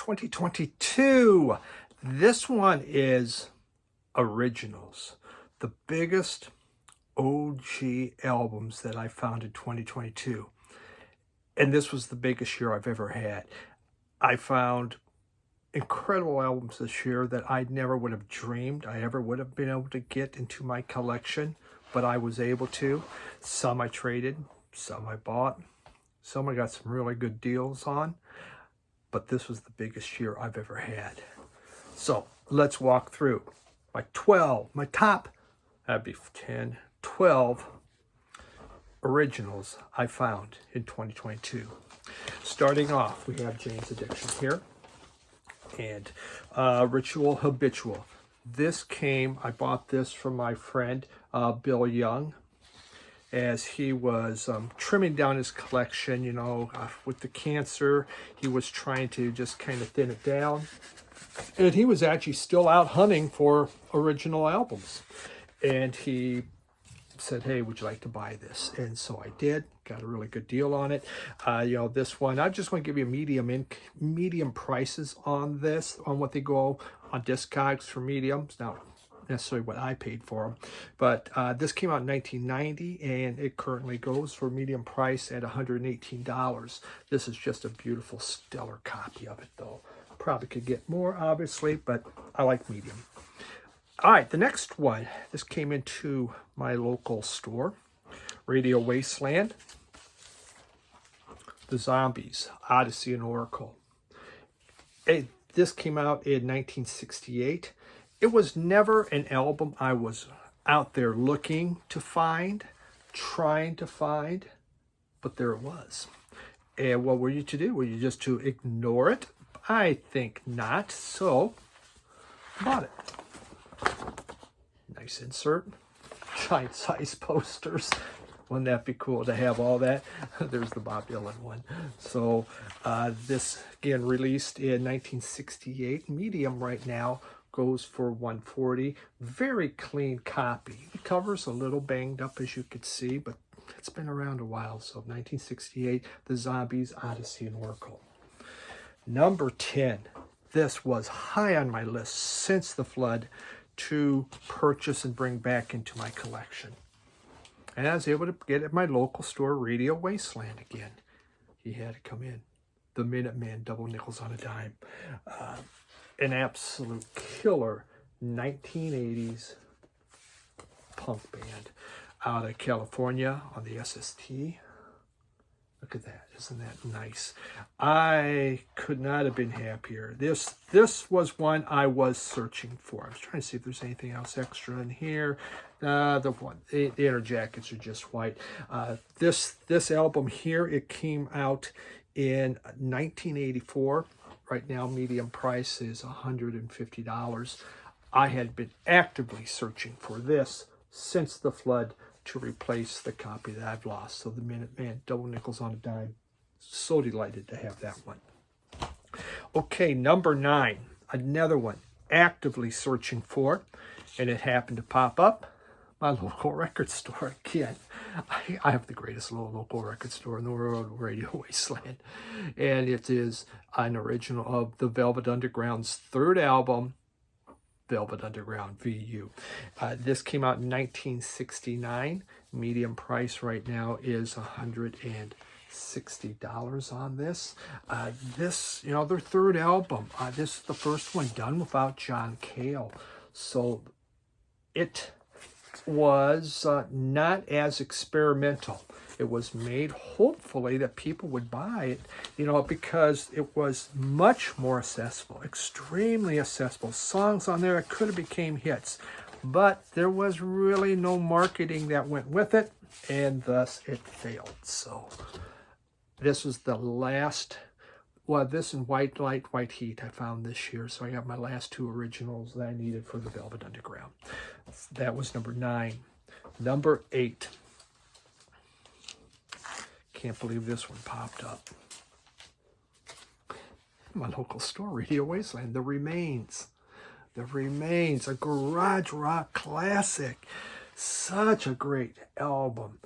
2022. This one is originals. The biggest OG albums that I found in 2022. And this was the biggest year I've ever had. I found incredible albums this year that I never would have dreamed I ever would have been able to get into my collection, but I was able to. Some I traded, some I bought, some I got some really good deals on, but this was the biggest year I've ever had. So let's walk through my top, that'd be 10, 12 originals I found in 2022. Starting off, we have Jane's Addiction here, and Ritual Habitual. I bought this from my friend Bill Young, as he was trimming down his collection, with the cancer. He was trying to just kind of thin it down, and he was actually still out hunting for original albums, and he said, "Hey, would you like to buy this?" And so I did. Got a really good deal on it. This one, I just want to give you medium prices on this, on what they go on Discogs for mediums. Not necessarily what I paid for them, but this came out in 1990, and it currently goes for medium price at $118. This is just a beautiful, stellar copy of it, though. Probably could get more, obviously, but I like medium. All right, the next one, this came into my local store, Radio Wasteland, The Zombies, Odyssey and Oracle. This came out in 1968. It was never an album I was out there looking to find, trying to find, but there it was. And what were you to do? Were you just to ignore it? I think not, so bought it. Nice insert, giant size posters. Wouldn't that be cool to have all that? There's the Bob Dylan one. So this, again, released in 1968. Medium right now goes for $140. Very clean copy. The cover's a little banged up, as you could see, but it's been around a while. So 1968, The Zombies, Odyssey and Oracle. Number 10. This was high on my list since the flood to purchase and bring back into my collection. And I was able to get it at my local store, Radio Wasteland again. He had to come in. The Minutemen, Double Nickels on a Dime. An absolute killer 1980s punk band out of California on the SST. Look at that. Isn't that nice? I could not have been happier. This was one I was searching for. I was trying to see if there's anything else extra in here. The inner jackets are just white. This album here, it came out in 1984. Right now, medium price is $150. I had been actively searching for this since the flood to replace the copy that I've lost. So the Minuteman, Double Nickels on a Dime. So delighted to have that one. Okay, number 9. Another one actively searching for, and it happened to pop up. My local record store again. I have the greatest little local record store in the world, Radio Wasteland. And it is an original of the Velvet Underground's third album, Velvet Underground VU. This came out in 1969. Medium price right now is $160 on this. Their third album. This is the first one done without John Cale. So it was not as experimental. It was made, hopefully, that people would buy it, because it was much more accessible, extremely accessible. Songs on there that could have became hits, but there was really no marketing that went with it, and thus it failed. So this was the last, this and White Light, White Heat I found this year. So I got my last 2 originals that I needed for the Velvet Underground. That was number 9. Number 8. Can't believe this one popped up. My local store, Radio Wasteland, The Remains. The Remains, a garage rock classic. Such a great album.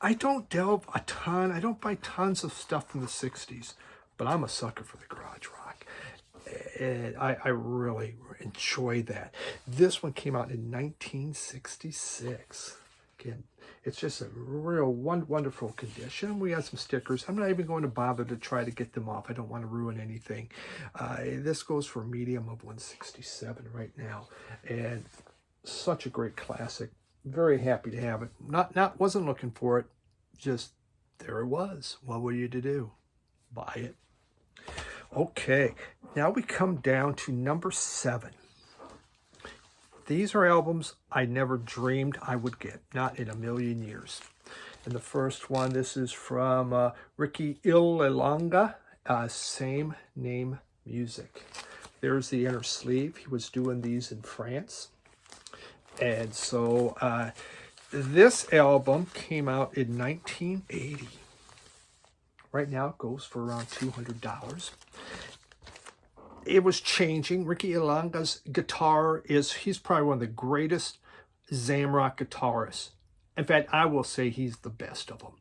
I don't delve a ton. I don't buy tons of stuff from the 60s. but I'm a sucker for the garage rock. And I really enjoy that. This one came out in 1966. Again, it's just a real wonderful condition. We have some stickers. I'm not even going to bother to try to get them off. I don't want to ruin anything. This goes for a medium of 167 right now. And such a great classic. Very happy to have it. Wasn't looking for it. Just there it was. What were you to do? Buy it. Okay, now we come down to number 7. These are albums I never dreamed I would get, not in a million years. And the first one, this is from Ricky Ililanga, Same Name Music. There's the inner sleeve. He was doing these in France. And so this album came out in 1980. Right now it goes for around $200. It was changing. Ricky Ilanga's guitar he's probably one of the greatest Zamrock guitarists. In fact, I will say he's the best of them.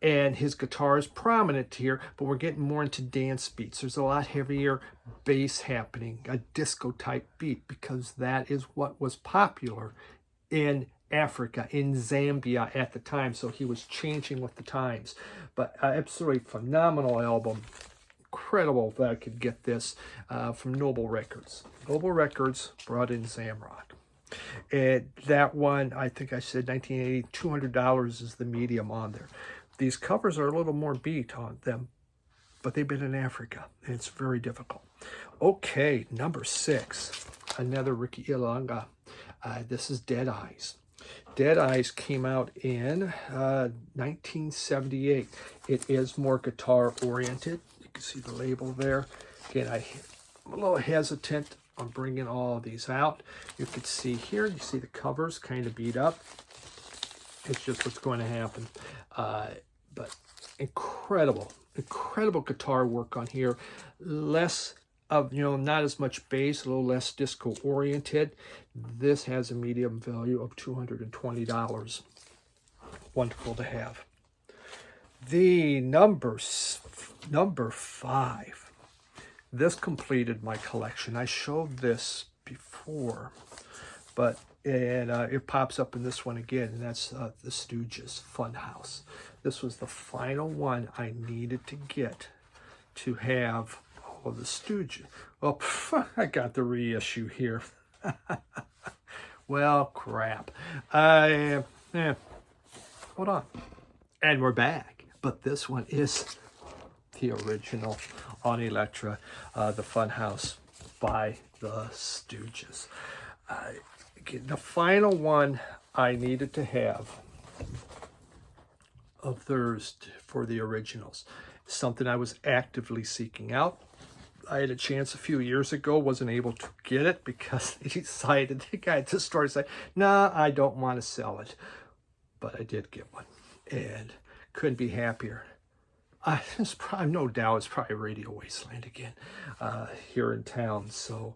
And his guitar is prominent here, but we're getting more into dance beats. There's a lot heavier bass happening, a disco type beat, because that is what was popular in Africa, in Zambia at the time. So he was changing with the times. But absolutely phenomenal album. Incredible that I could get this from Noble Records. Noble Records brought in Zamrock. And that one, I think I said 1980, $200 is the medium on there. These covers are a little more beat on them, but they've been in Africa, and it's very difficult. Okay, number 6, another Ricky Ilanga. This is Dead Eyes. Dead Eyes came out in 1978. It is more guitar oriented. You can see the label there. Again, I'm a little hesitant on bringing all of these out. You can see here, you see the covers kind of beat up. It's just what's going to happen. But incredible guitar work on here. Less of, not as much bass, a little less disco oriented. This has a medium value of $220. Wonderful to have. The number 5. This completed my collection. I showed this before, but it pops up in this one again, and that's the Stooges Funhouse. This was the final one I needed to get to have all of the Stooges. Oh, I got the reissue here. Well, crap. Hold on. And we're back. But this one is the original on Elektra, the Funhouse by the Stooges. The final one I needed to have of theirs for the originals. Something I was actively seeking out. I had a chance a few years ago, wasn't able to get it because they decided, the guy at the store said, nah, I don't want to sell it. But I did get one and couldn't be happier. No doubt it's probably Radio Wasteland again here in town. So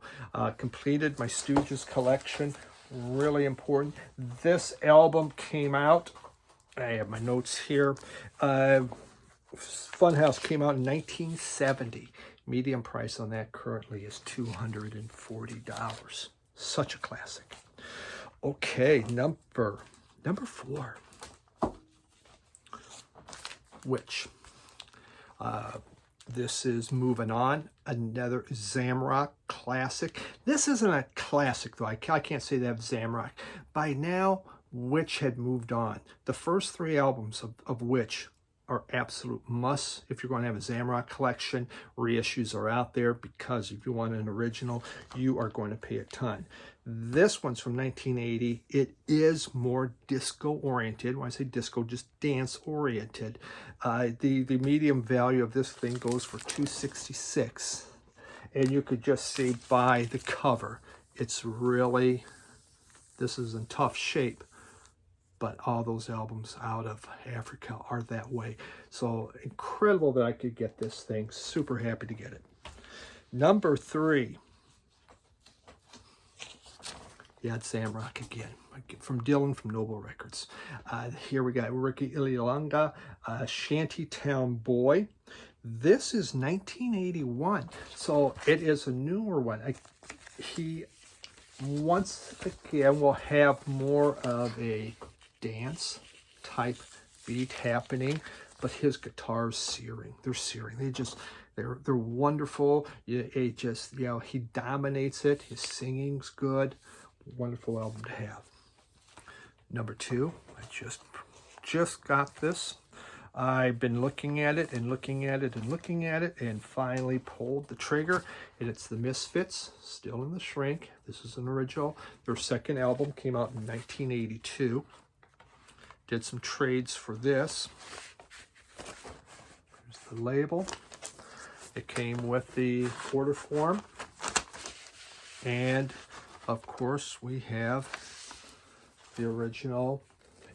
completed my Stooges collection. Really important. This album came out, I have my notes here. Funhouse came out in 1970. Medium price on that currently is $240. Such a classic. Okay, number 4. Witch. This is Moving On, another Zamrock classic. This isn't a classic, though. I can't say that of Zamrock. By now, Witch had moved on. The first 3 albums of Witch are absolute musts. If you're going to have a Zamrock collection, reissues are out there, because if you want an original, you are going to pay a ton. This one's from 1980. It is more disco-oriented. When I say disco, just dance-oriented. The medium value of this thing goes for $266. And you could just see by the cover, it's really, this is in tough shape. But all those albums out of Africa are that way. So incredible that I could get this thing. Super happy to get it. Number 3. Yeah, it's Zamrock again. From Dylan from Noble Records. Here we got Ricky Ililanga, Shantytown Boy. This is 1981, so it is a newer one. He, once again, will have more of a dance type beat happening, but his guitar's searing. They're searing. They're wonderful. It just, you know, he dominates it. His singing's good. Wonderful album to have. Number 2, I just got this. I've been looking at it and looking at it and looking at it and finally pulled the trigger, and it's the Misfits, still in the shrink. This is an original. Their second album came out in 1982. Did some trades for this. Here's the label. It came with the order form, and of course we have the original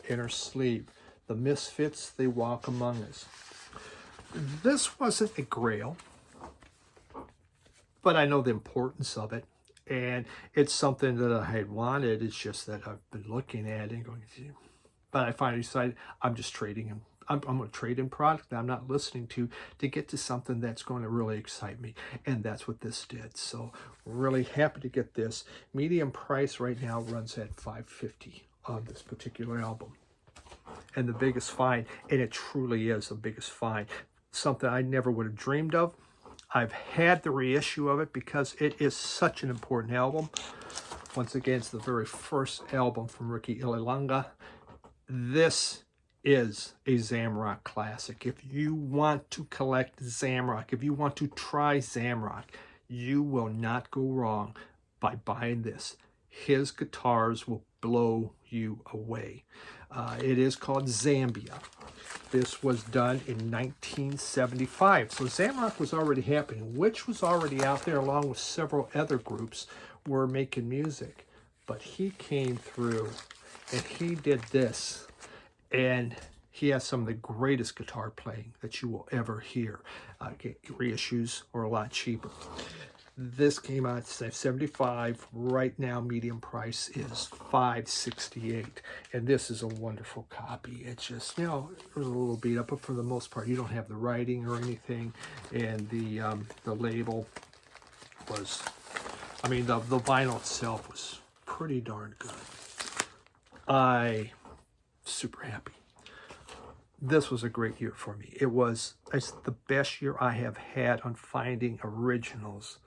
inner sleeve. The Misfits, They Walk Among Us. This wasn't a grail, but I know the importance of it, and it's something that I had wanted. It's just that I've been looking at it and going, but I finally decided I'm just trading him. I'm going to trade in product that I'm not listening to get to something that's going to really excite me, and that's what this did. So really happy to get this. Medium price right now runs at $5.50 on this particular album. And the biggest find, and it truly is the biggest find, something I never would have dreamed of. I've had the reissue of it because it is such an important album. Once again, it's the very first album from Ricky Ililanga. This is a Zamrock classic. If you want to collect Zamrock, if you want to try Zamrock, you will not go wrong by buying this. His guitars will blow you away. It is called Zambia. This was done in 1975. So Zamrock was already happening, which was already out there along with several other groups were making music. But he came through and he did this. And he has some of the greatest guitar playing that you will ever hear. Reissues are a lot cheaper. This came out at $75. Right now, medium price is $5.68. And this is a wonderful copy. It's just, you know, it was a little beat up, but for the most part, you don't have the writing or anything. And the label was, I mean, the vinyl itself was pretty darn good. I'm super happy. This was a great year for me. It's the best year I have had on finding originals,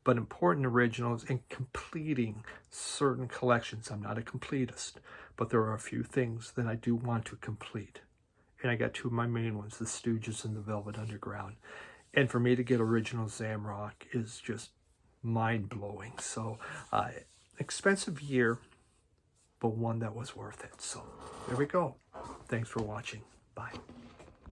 but important originals and completing certain collections. I'm not a completist, but there are a few things that I do want to complete. And I got 2 of my main ones, the Stooges and the Velvet Underground. And for me to get original Zamrock is just mind-blowing. So, expensive year, but one that was worth it. So, there we go. Thanks for watching.